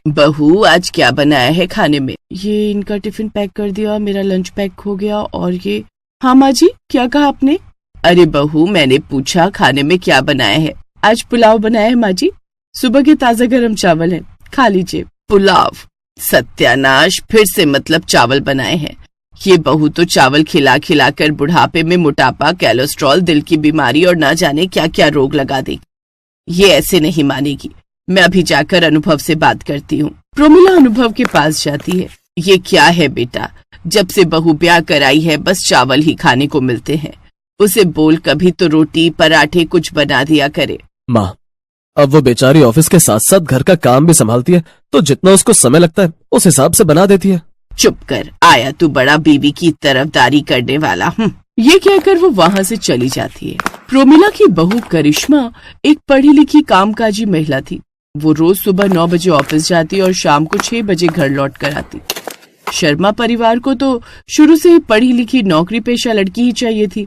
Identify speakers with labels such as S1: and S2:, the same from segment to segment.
S1: बहू आज क्या बनाया है खाने में? ये इनका टिफिन पैक कर दिया, मेरा लंच पैक हो गया और ये। हाँ माँ जी, क्या कहा आपने? अरे बहू, मैंने पूछा खाने में क्या बनाया है? आज पुलाव बनाया है माँ जी, सुबह के ताजा गरम चावल है, खा लीजिए। पुलाव? सत्यानाश, फिर से मतलब चावल बनाए हैं। ये बहू तो चावल खिला खिला कर बुढ़ापे में मोटापा, कोलेस्ट्रॉल, दिल की बीमारी और ना जाने क्या क्या रोग लगा देगी। ये ऐसे नहीं मानेगी। मैं अभी जाकर अनुभव से बात करती हूँ। प्रोमिला अनुभव के पास जाती है। ये क्या है बेटा, जब से बहू ब्याह कराई है बस चावल ही खाने को मिलते हैं। उसे बोल कभी तो रोटी पराठे कुछ बना दिया करे।
S2: माँ, अब वो बेचारी ऑफिस के साथ साथ घर का काम भी संभालती है, तो जितना उसको समय लगता है उस हिसाब से बना देती है।
S1: चुप कर, आया तू बड़ा बीवी की तरफदारी करने वाला। ये कहकर वो वहाँ से चली जाती है। प्रोमिला की बहू करिश्मा एक पढ़ी लिखी कामकाजी महिला थी। वो रोज सुबह 9 बजे ऑफिस जाती और शाम को 6 बजे घर लौट कर आती। शर्मा परिवार को तो शुरू से ही पढ़ी लिखी नौकरी पेशा लड़की ही चाहिए थी,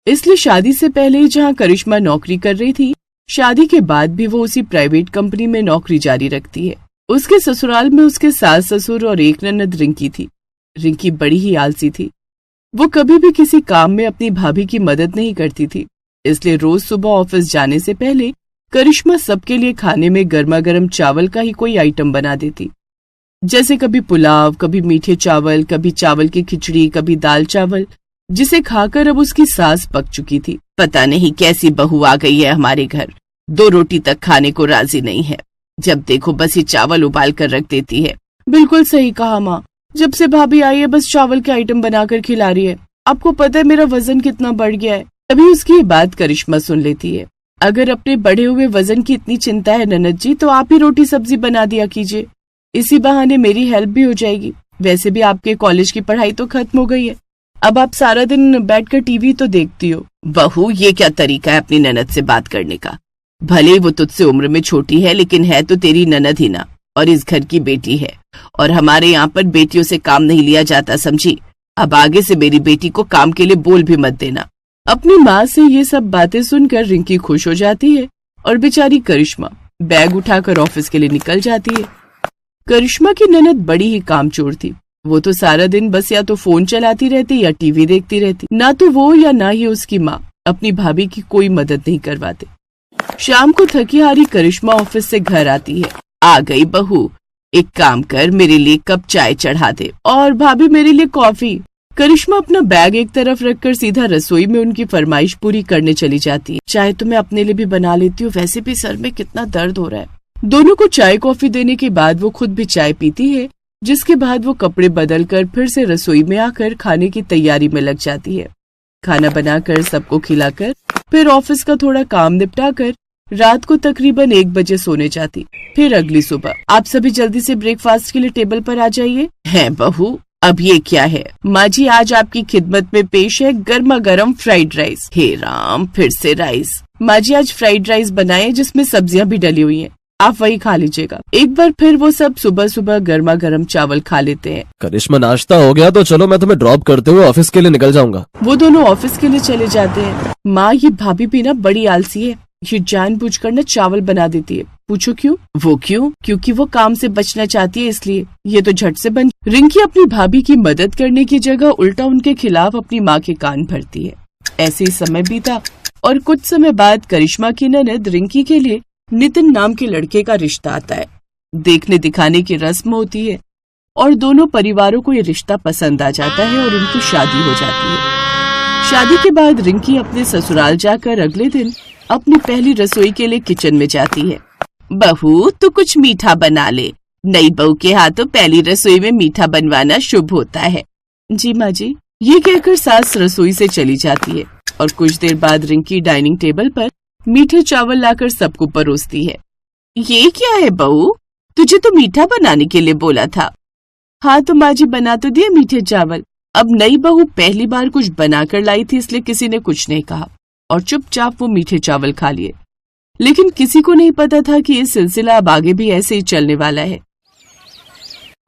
S1: इसलिए शादी से पहले जहाँ करिश्मा नौकरी कर रही थी, शादी के बाद भी वो उसी प्राइवेट कंपनी में नौकरी जारी रखती है। उसके ससुराल में उसके सास ससुर और एक ननद रिंकी थी। रिंकी बड़ी ही आलसी थी। वो कभी भी किसी काम में अपनी भाभी की मदद नहीं करती थी, इसलिए रोज सुबह ऑफिस जाने से पहले करिश्मा सबके लिए खाने में गर्मा गर्म चावल का ही कोई आइटम बना देती, जैसे कभी पुलाव, कभी मीठे चावल, कभी चावल की खिचड़ी, कभी दाल चावल, जिसे खाकर अब उसकी सास पक चुकी थी। पता नहीं कैसी बहू आ गई है हमारे घर, 2 रोटी तक खाने को राजी नहीं है। जब देखो बस ये चावल उबाल कर रख देती है। बिल्कुल सही कहा माँ, जब से भाभी आई है बस चावल के आइटम बनाकर खिला रही है। आपको पता है मेरा वजन कितना बढ़ गया है। तभी उसकी ये बात करिश्मा सुन लेती है। अगर अपने बढ़े हुए वजन की इतनी चिंता है ननद जी, तो आप ही रोटी सब्जी बना दिया कीजिए, इसी बहाने मेरी हेल्प भी हो जाएगी। वैसे भी आपके कॉलेज की पढ़ाई तो खत्म हो गई है, अब आप सारा दिन बैठकर टीवी तो देखती हो। बहू, ये क्या तरीका है अपनी ननद से बात करने का? भले वो तुझसे उम्र में छोटी है, लेकिन है तो तेरी ननद ही ना, और इस घर की बेटी है। और हमारे यहाँ पर बेटियों से काम नहीं लिया जाता, समझी? अब आगे से मेरी बेटी को काम के लिए बोल भी मत देना। अपनी माँ से ये सब बातें सुनकर रिंकी खुश हो जाती है और बेचारी करिश्मा बैग उठाकर ऑफिस के लिए निकल जाती है। करिश्मा की ननद बड़ी ही कामचोर थी। वो तो सारा दिन बस या तो फोन चलाती रहती या टीवी देखती रहती। ना तो वो या ना ही उसकी माँ अपनी भाभी की कोई मदद नहीं करवाते। शाम को थकी हारी करिश्मा ऑफिस से घर आती है। आ गई बहू, एक काम कर, मेरे लिए कप चाय चढ़ा दे, और भाभी मेरे लिए कॉफी। करिश्मा अपना बैग एक तरफ रखकर सीधा रसोई में उनकी फरमाइश पूरी करने चली जाती है। चाय तो मैं अपने लिए भी बना लेती हूँ, वैसे भी सर में कितना दर्द हो रहा है। दोनों को चाय कॉफी देने के बाद वो खुद भी चाय पीती है, जिसके बाद वो कपड़े बदल कर फिर से रसोई में आकर खाने की तैयारी में लग जाती है। खाना बनाकर सबको खिलाकर फिर ऑफिस का थोड़ा काम निपटाकर रात को तकरीबन 1 बजे सोने जाती। फिर अगली सुबह आप सभी जल्दी से ब्रेकफास्ट के लिए टेबल पर आ जाइए। है बहू, अब ये क्या है? माँ जी, आज आपकी खिदमत में पेश है गर्मा गर्म फ्राइड राइस। हे राम, फिर से राइस। माँ जी, आज फ्राइड राइस बनाए जिसमें सब्जियां भी डली हुई हैं, आप वही खा लीजिएगा। एक बार फिर वो सब सुबह सुबह गर्मा गर्म चावल खा लेते हैं।
S2: करिश्मा, नाश्ता हो गया तो चलो मैं तुम्हें ड्रॉप करते हुए ऑफिस के लिए निकल जाऊंगा।
S1: वो दोनों ऑफिस के लिए चले जाते हैं। माँ, ये भाभी भी ना बड़ी आलसी है, ये जानबूझकर ना चावल बना देती है। पूछो क्यों? वो क्यों? क्योंकि वो काम से बचना चाहती है, इसलिए। ये तो झट से बन। रिंकी अपनी भाभी की मदद करने की जगह उल्टा उनके खिलाफ अपनी माँ के कान भरती है। ऐसे ही समय बीता और कुछ समय बाद करिश्मा की ननद रिंकी के लिए नितिन नाम के लड़के का रिश्ता आता है। देखने दिखाने की रस्म होती है और दोनों परिवारों को ये रिश्ता पसंद आ जाता है और उनकी शादी हो जाती है। शादी के बाद रिंकी अपने ससुराल जाकर अगले दिन अपनी पहली रसोई के लिए किचन में जाती है। बहू, तू कुछ मीठा बना ले, नई बहू के हाथों पहली रसोई में मीठा बनवाना शुभ होता है। जी माँ जी। ये कहकर सास रसोई से चली जाती है और कुछ देर बाद रिंकी डाइनिंग टेबल पर मीठे चावल लाकर सबको परोसती है। ये क्या है बहू, तुझे तो मीठा बनाने के लिए बोला था। हाँ तो माँ जी, बना तो दिए मीठे चावल। अब नई बहू पहली बार कुछ बनाकर लाई थी, इसलिए किसी ने कुछ नहीं कहा और चुपचाप वो मीठे चावल खा लिए। लेकिन किसी को नहीं पता था कि ये सिलसिला अब आगे भी ऐसे ही चलने वाला है।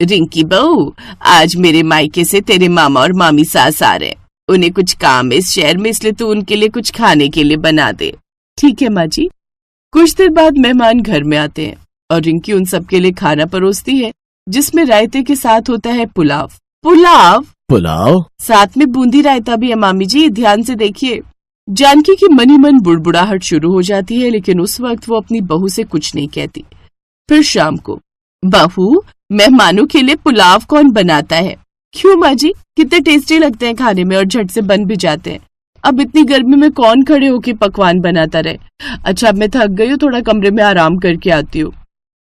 S1: रिंकी बहू, आज मेरे मायके से तेरे मामा और मामी सास आ रहे हैं। उन्हें कुछ काम है इस शहर में, इसलिए तू उनके लिए कुछ खाने के लिए बना दे। ठीक है माँ जी। कुछ देर बाद मेहमान घर में आते हैं। और रिंकी उन सबके लिए खाना परोसती है, जिसमें रायते के साथ होता है पुलाव। पुलाव
S2: पुलाव?
S1: साथ में बूंदी रायता भी है मामी जी, ध्यान से देखिए। जानकी की मनी मन बुड़बुड़ाहट शुरू हो जाती है, लेकिन उस वक्त वो अपनी बहू से कुछ नहीं कहती। फिर शाम को, बहू मेहमानों के लिए पुलाव कौन बनाता है? क्यों माँ जी, कितने टेस्टी लगते हैं खाने में और झट से बन भी जाते हैं। अब इतनी गर्मी में कौन खड़े होके पकवान बनाता रहे। अच्छा, अब मैं थक गई हूँ, थोड़ा कमरे में आराम करके आती हूँ।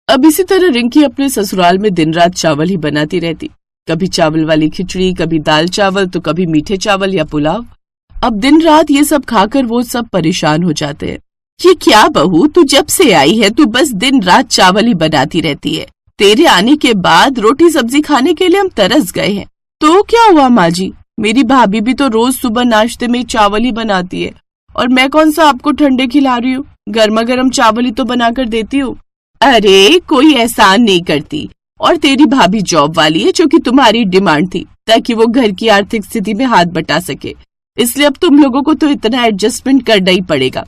S1: अब इसी तरह रिंकी अपने ससुराल में दिन रात चावल ही बनाती रहती। कभी चावल वाली खिचड़ी, कभी दाल चावल, तो कभी मीठे चावल या पुलाव। अब दिन रात ये सब खाकर वो सब परेशान हो जाते हैं। ये क्या बहू, तू जब से आई है तू बस दिन रात चावल ही बनाती रहती है। तेरे आने के बाद रोटी सब्जी खाने के लिए हम तरस गए हैं। तो क्या हुआ माँ जी, मेरी भाभी भी तो रोज सुबह नाश्ते में चावल ही बनाती है, और मैं कौन सा आपको ठंडे खिला रही हूँ, गर्मा गर्म चावल ही तो बनाकर देती हूँ। अरे कोई एहसान नहीं करती, और तेरी भाभी जॉब वाली है, जो कि तुम्हारी डिमांड थी ताकि वो घर की आर्थिक स्थिति में हाथ बटा सके, इसलिए अब तुम लोगों को तो इतना एडजस्टमेंट करना ही पड़ेगा।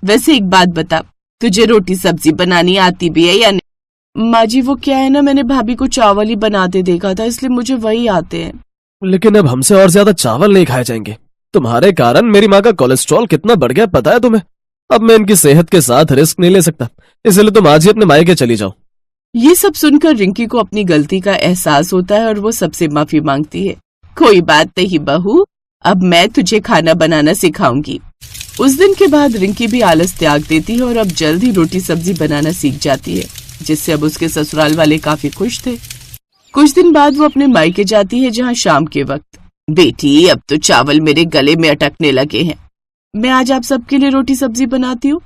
S1: वैसे एक बात बता, तुझे रोटी सब्जी बनानी आती भी है या नहीं? माँ जी वो क्या है ना, मैंने भाभी को चावल ही बनाते देखा था, इसलिए मुझे वही आते हैं।
S2: लेकिन अब हमसे और ज्यादा चावल नहीं खाए जाएंगे। तुम्हारे कारण मेरी माँ का कोलेस्ट्रॉल कितना बढ़ गया पता है तुम्हें? अब मैं इनकी सेहत के साथ रिस्क नहीं ले सकता, इसलिए तुम आज ही अपने मायके चली जाओ।
S1: ये सब सुनकर रिंकी को अपनी गलती का एहसास होता है और वो सबसे माफी मांगती है। कोई बात नहीं बहू, अब मैं तुझे खाना बनाना सिखाऊंगी। उस दिन के बाद रिंकी भी आलस त्याग देती है और अब जल्द ही रोटी सब्जी बनाना सीख जाती है, जिससे अब उसके ससुराल वाले काफी खुश थे। कुछ दिन बाद वो अपने मायके जाती है, जहाँ शाम के वक्त, बेटी अब तो चावल मेरे गले में अटकने लगे हैं, मैं आज आप सबके लिए रोटी सब्जी बनाती हूँ।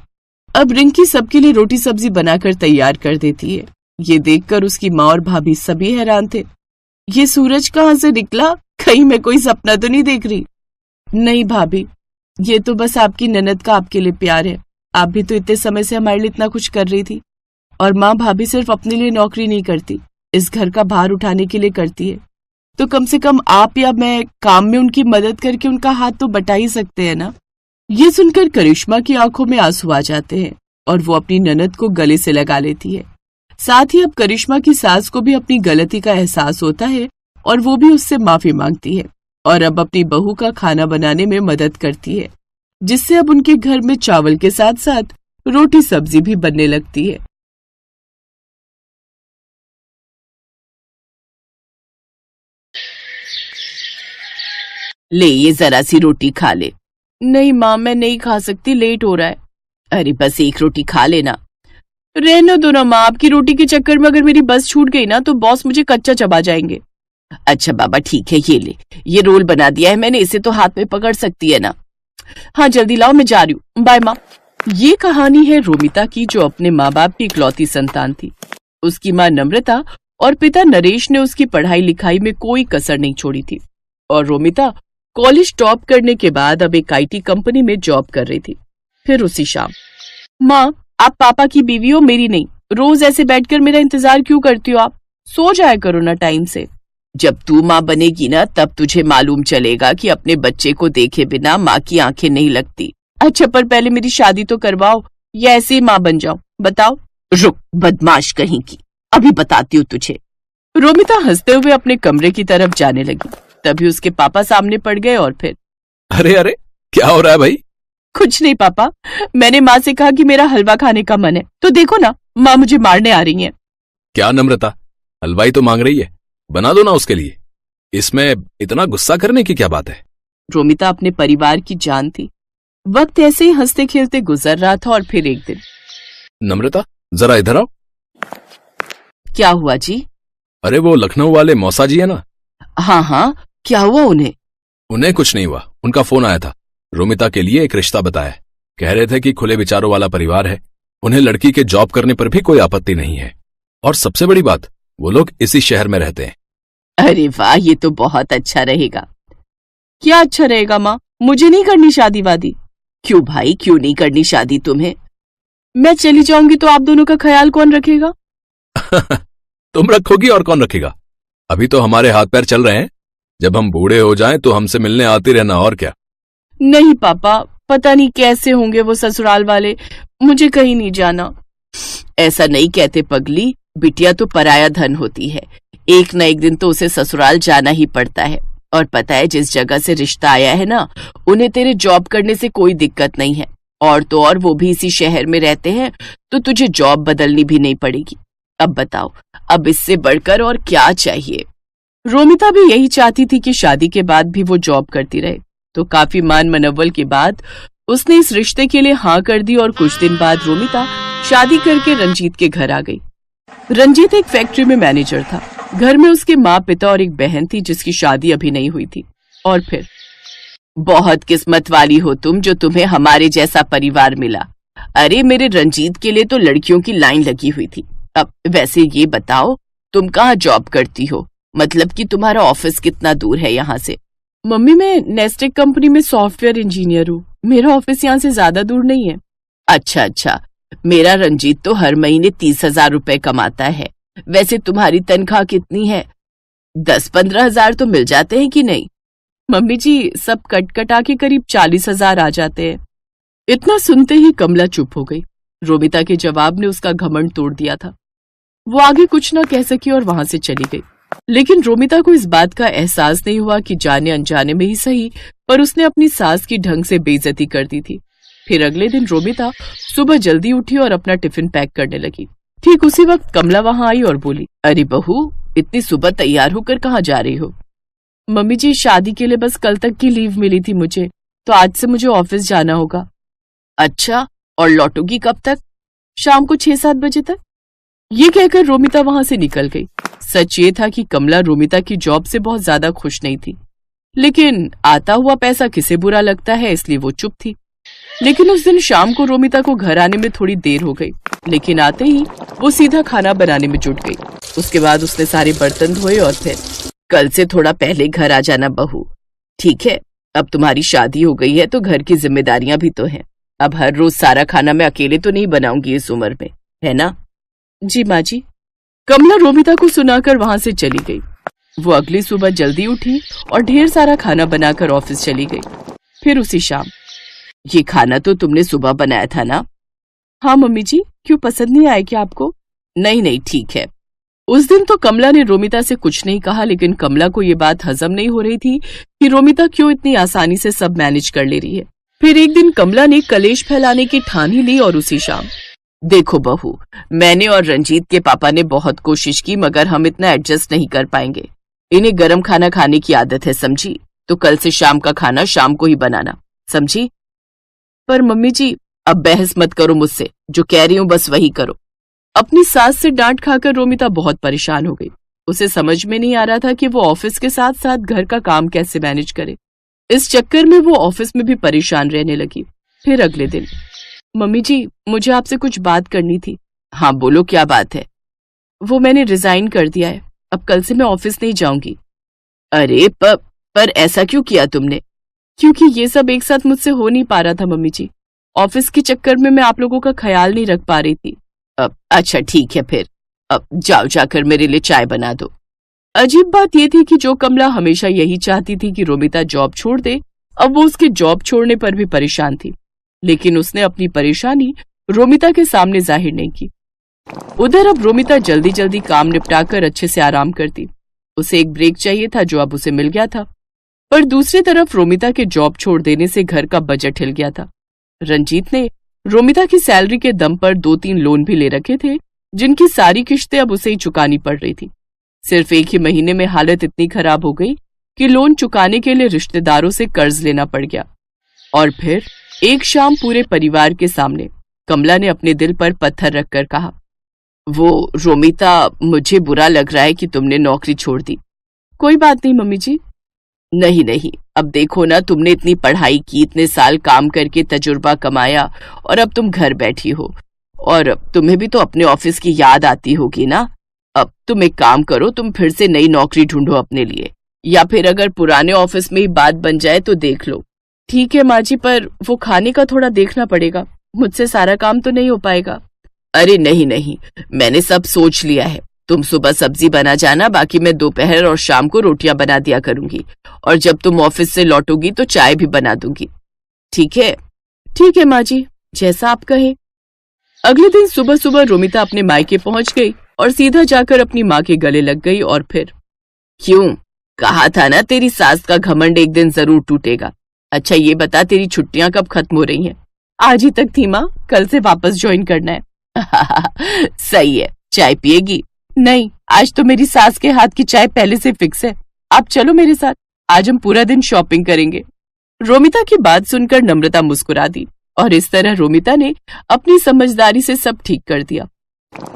S1: अब रिंकी सबके लिए रोटी सब्जी बनाकर तैयार कर देती है। ये देखकर उसकी माँ और भाभी सभी हैरान थे। ये सूरज कहाँ से निकला, कहीं मैं कोई सपना तो नहीं देख रही? नहीं भाभी, ये तो बस आपकी ननद का आपके लिए प्यार है। आप भी तो इतने समय से हमारे लिए इतना कुछ कर रही थी। और माँ भाभी सिर्फ अपने लिए नौकरी नहीं करती, इस घर का भार उठाने के लिए करती है, तो कम से कम आप या मैं काम में उनकी मदद करके उनका हाथ तो बटा ही सकते हैं ना। ये सुनकर करिश्मा की आंखों में आंसू आ जाते हैं और वो अपनी ननद को गले से लगा लेती है। साथ ही अब करिश्मा की सास को भी अपनी गलती का एहसास होता है और वो भी उससे माफी मांगती है और अब अपनी बहू का खाना बनाने में मदद करती है, जिससे अब उनके घर में चावल के साथ साथ रोटी सब्जी भी बनने लगती है। ले ये जरा सी रोटी खा ले। नहीं माँ, मैं नहीं खा सकती, लेट हो रहा है। अरे बस एक रोटी खा लेना। रहने दो ना माँ, आपकी रोटी के चक्कर में अगर मेरी बस छूट गई ना तो बॉस मुझे कच्चा चबा जाएंगे। अच्छा बाबा ठीक है, ये ले, ये रोल बना दिया है मैंने, इसे तो हाथ में पकड़ सकती है ना। हाँ जल्दी लाओ, मैं जा रही हूँ, बाय माँ। ये कहानी है रोमिता की, जो अपने माँ बाप की इकलौती संतान थी। उसकी माँ नम्रता और पिता नरेश ने उसकी पढ़ाई लिखाई में कोई कसर नहीं छोड़ी थी और रोमिता कॉलेज टॉप करने के बाद अब एक आईटी कंपनी में जॉब कर रही थी। फिर उसी शाम, माँ आप पापा की बीवी हो, मेरी नहीं, रोज ऐसे बैठकर मेरा इंतजार क्यों करती हो? आप सो जाया करो ना टाइम से। जब तू माँ बनेगी ना तब तुझे मालूम चलेगा कि अपने बच्चे को देखे बिना माँ की आंखें नहीं लगती। अच्छा पर पहले मेरी शादी तो करवाओ या ऐसे ही माँ बन जाओ, बताओ। रुक बदमाश कहीं की, अभी बताती हूँ तुझे। रोमिता हंसते हुए अपने कमरे की तरफ जाने लगी, तभी उसके पापा सामने पड़ गए और फिर,
S3: अरे अरे क्या हो रहा है भाई?
S1: कुछ नहीं पापा, मैंने माँ से कहा कि मेरा हलवा खाने का मन है, तो देखो ना माँ मुझे मारने आ रही हैं।
S3: क्या नम्रता, हलवाई तो मांग रही है, बना दो ना उसके लिए, इसमें इतना गुस्सा करने की क्या बात है?
S1: रोमिता अपने परिवार की जान थी। वक्त ऐसे ही हंसते खेलते गुजर रहा था और फिर एक दिन,
S3: नम्रता जरा इधर आओ।
S1: क्या हुआ जी?
S3: अरे वो लखनऊ वाले मौसा जी है ना?
S1: हाँ हाँ, क्या हुआ उन्हें?
S3: उन्हें कुछ नहीं हुआ, उनका फोन आया था, रोमिता के लिए एक रिश्ता बताया। कह रहे थे कि खुले विचारों वाला परिवार है, उन्हें लड़की के जॉब करने पर भी कोई आपत्ति नहीं है, और सबसे बड़ी बात वो लोग इसी शहर में रहते हैं।
S1: अरे वाह, ये तो बहुत अच्छा रहेगा। क्या अच्छा रहेगा माँ? मुझे नहीं करनी शादी वादी। क्यों भाई, क्यों नहीं करनी शादी तुम्हें? मैं चली जाऊंगी तो आप दोनों का ख्याल कौन रखेगा?
S3: तुम रखोगी और कौन रखेगा? अभी तो हमारे हाथ पैर चल रहे हैं, जब हम बूढ़े हो जाएं तो हमसे मिलने आती रहना, और क्या।
S1: नहीं पापा, पता नहीं कैसे होंगे वो ससुराल वाले, मुझे कहीं नहीं जाना। ऐसा नहीं कहते पगली, बिटिया तो पराया धन होती है, एक न एक दिन तो उसे ससुराल जाना ही पड़ता है। और पता है जिस जगह से रिश्ता आया है ना, उन्हें तेरे जॉब करने से कोई दिक्कत नहीं है, और तो और वो भी इसी शहर में रहते हैं, तो तुझे जॉब बदलनी भी नहीं पड़ेगी। अब बताओ, अब इससे बढ़कर और क्या चाहिए। रोमिता भी यही चाहती थी कि शादी के बाद भी वो जॉब करती रहे, तो काफी मान मनव्वल के बाद उसने इस रिश्ते के लिए हाँ कर दी। और कुछ दिन बाद रोमिता शादी करके रंजीत के घर आ गई। रंजीत एक फैक्ट्री में मैनेजर था। घर में उसके माँ पिता और एक बहन थी जिसकी शादी अभी नहीं हुई थी। और फिर, बहुत किस्मत वाली हो तुम जो तुम्हें हमारे जैसा परिवार मिला। अरे मेरे रंजीत के लिए तो लड़कियों की लाइन लगी हुई थी। अब वैसे ये बताओ, तुम कहाँ जॉब करती हो, मतलब कि तुम्हारा ऑफिस कितना दूर है यहाँ से? मम्मी, मैं नेस्टेक कंपनी में सॉफ्टवेयर इंजीनियर हूँ, मेरा ऑफिस यहाँ से ज्यादा दूर नहीं है। अच्छा, मेरा रंजीत तो हर महीने 30,000 रुपए कमाता है। वैसे तुम्हारी तनख्वाह कितनी है? 10-15 हजार तो मिल जाते हैं कि नहीं? मम्मी जी, सब कटा के करीब 40,000 आ जाते हैं। इतना सुनते ही कमला चुप हो गई। रोमिता के जवाब ने उसका घमंड तोड़ दिया था। वो आगे कुछ न कह सकी और वहां से चली गई। लेकिन रोमिता को इस बात का एहसास नहीं हुआ कि जाने अनजाने में ही सही, पर उसने अपनी सास की ढंग से बेइज्जती कर दी थी। फिर अगले दिन रोमिता सुबह जल्दी उठी और अपना टिफिन पैक करने लगी। ठीक उसी वक्त कमला वहां आई और बोली, अरे बहू, इतनी सुबह तैयार होकर कहाँ जा रही हो? मम्मी जी, शादी के लिए बस कल तक की लीव मिली थी मुझे, तो आज से मुझे ऑफिस जाना होगा। अच्छा, और लौटोगी कब तक? शाम को 6-7 बजे तक। ये कहकर रोमिता वहां से निकल गई। सच ये था कि कमला रोमिता की जॉब से बहुत ज्यादा खुश नहीं थी, लेकिन आता हुआ पैसा किसे बुरा लगता है, इसलिए वो चुप थी। लेकिन उस दिन शाम को रोमिता को घर आने में थोड़ी देर हो गई, लेकिन आते ही वो सीधा खाना बनाने में जुट गई। उसके बाद उसने सारे बर्तन धोए और फिर, कल से थोड़ा पहले घर आ जाना बहू, ठीक है? अब तुम्हारी शादी हो गई है तो घर की जिम्मेदारियां भी तो हैं। अब हर रोज सारा खाना मैं अकेले तो नहीं बनाऊंगी इस उम्र में, है ना? जी माँ जी। कमला रोमिता को सुनाकर वहां से चली गई। वो अगली सुबह जल्दी उठी और ढेर सारा खाना बनाकर ऑफिस चली गई। फिर उसी शाम, ये खाना तो तुमने सुबह बनाया था ना? हाँ मम्मी जी, क्यों, पसंद नहीं आया क्या आपको? नहीं, ठीक है। उस दिन तो कमला ने रोमिता से कुछ नहीं कहा, लेकिन कमला को ये बात हजम नहीं हो रही थी कि रोमिता क्यों इतनी आसानी से सब मैनेज कर ले रही है। फिर एक दिन कमला ने कलेश फैलाने की ठान ही ली और उसी शाम, देखो बहू, मैंने और रंजीत के पापा ने बहुत कोशिश की, मगर हम इतना एडजस्ट नहीं कर पाएंगे। इन्हें गरम खाना खाने की आदत है, समझी? तो कल से शाम का खाना शाम को ही बनाना, समझी? पर मम्मी जी, अब बहस मत करो मुझसे, जो कह रही हूँ बस वही करो। अपनी सास से डांट खाकर रोमिता बहुत परेशान हो गई। उसे समझ में नहीं आ रहा था कि वो ऑफिस के साथ साथ घर का काम कैसे मैनेज करे। इस चक्कर में वो ऑफिस में भी परेशान रहने लगी। फिर अगले दिन, मम्मी जी, मुझे आपसे कुछ बात करनी थी। हाँ बोलो, क्या बात है? वो मैंने रिजाइन कर दिया है, अब कल से मैं ऑफिस नहीं जाऊंगी। अरे पर ऐसा क्यों किया तुमने? क्योंकि ये सब एक साथ मुझसे हो नहीं पा रहा था मम्मी जी। ऑफिस के चक्कर में मैं आप लोगों का ख्याल नहीं रख पा रही थी। अच्छा ठीक है, फिर अब जाओ, जाकर मेरे लिए चाय बना दो। अजीब बात यह थी कि जो कमला हमेशा यही चाहती थी कि रोमिता जॉब छोड़ दे, अब वो उसके जॉब छोड़ने पर भी परेशान थी। लेकिन उसने अपनी परेशानी रोमिता के सामने जाहिर नहीं की। उधर अब रोमिता जल्दी जल्दी काम निपटाकर अच्छे से आराम करती। उसे एक ब्रेक चाहिए था जो अब उसे मिल गया था। पर दूसरी तरफ रोमिता के जॉब छोड़ देने से घर का बजट हिल गया था। रंजीत ने रोमिता की सैलरी के दम पर 2-3 लोन भी ले रखे थे, जिनकी सारी किश्तें अब उसे ही चुकानी पड़ रही थी। सिर्फ एक ही महीने में हालत इतनी खराब हो गई कि लोन चुकाने के लिए रिश्तेदारों से कर्ज लेना पड़ गया। और फिर एक शाम पूरे परिवार के सामने कमला ने अपने दिल पर पत्थर रखकर कहा, वो रोमिता, मुझे बुरा लग रहा है कि तुमने नौकरी छोड़ दी। कोई बात नहीं मम्मी जी। नहीं, अब देखो ना, तुमने इतनी पढ़ाई की, इतने साल काम करके तजुर्बा कमाया, और अब तुम घर बैठी हो, और तुम्हें भी तो अपने ऑफिस की याद आती होगी ना। अब तुम एक काम करो, तुम फिर से नई नौकरी ढूंढो अपने लिए, या फिर अगर पुराने ऑफिस में ही बात बन जाए तो देख लो। ठीक है माँ जी, पर वो खाने का थोड़ा देखना पड़ेगा, मुझसे सारा काम तो नहीं हो पाएगा। अरे नहीं, मैंने सब सोच लिया है। तुम सुबह सब्जी बना जाना, बाकी मैं दोपहर और शाम को रोटियां बना दिया करूंगी, और जब तुम ऑफिस से लौटोगी तो चाय भी बना दूंगी। ठीक है? ठीक है माँ जी, जैसा आप कहें। अगले दिन सुबह सुबह रोमिता अपने मायके पहुंच गई और सीधा जाकर अपनी माँ के गले लग गई और फिर, क्यों? कहा था ना तेरी सास का घमंड एक दिन जरूर टूटेगा। अच्छा ये बता तेरी छुट्टियां कब खत्म हो रही हैं? आज ही तक थी माँ, कल से वापस ज्वाइन करना है। सही है, चाय पिएगी? नहीं, आज तो मेरी सास के हाथ की चाय पहले से फिक्स है। आप चलो मेरे साथ, आज हम पूरा दिन शॉपिंग करेंगे। रोमिता की बात सुनकर नम्रता मुस्कुरा दी और इस तरह रोमिता ने अपनी समझदारी से सब ठीक कर दिया।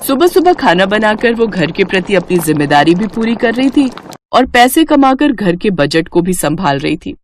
S1: सुबह सुबह खाना बनाकर वो घर के प्रति अपनी जिम्मेदारी भी पूरी कर रही थी और पैसे कमाकर घर के बजट को भी संभाल रही थी।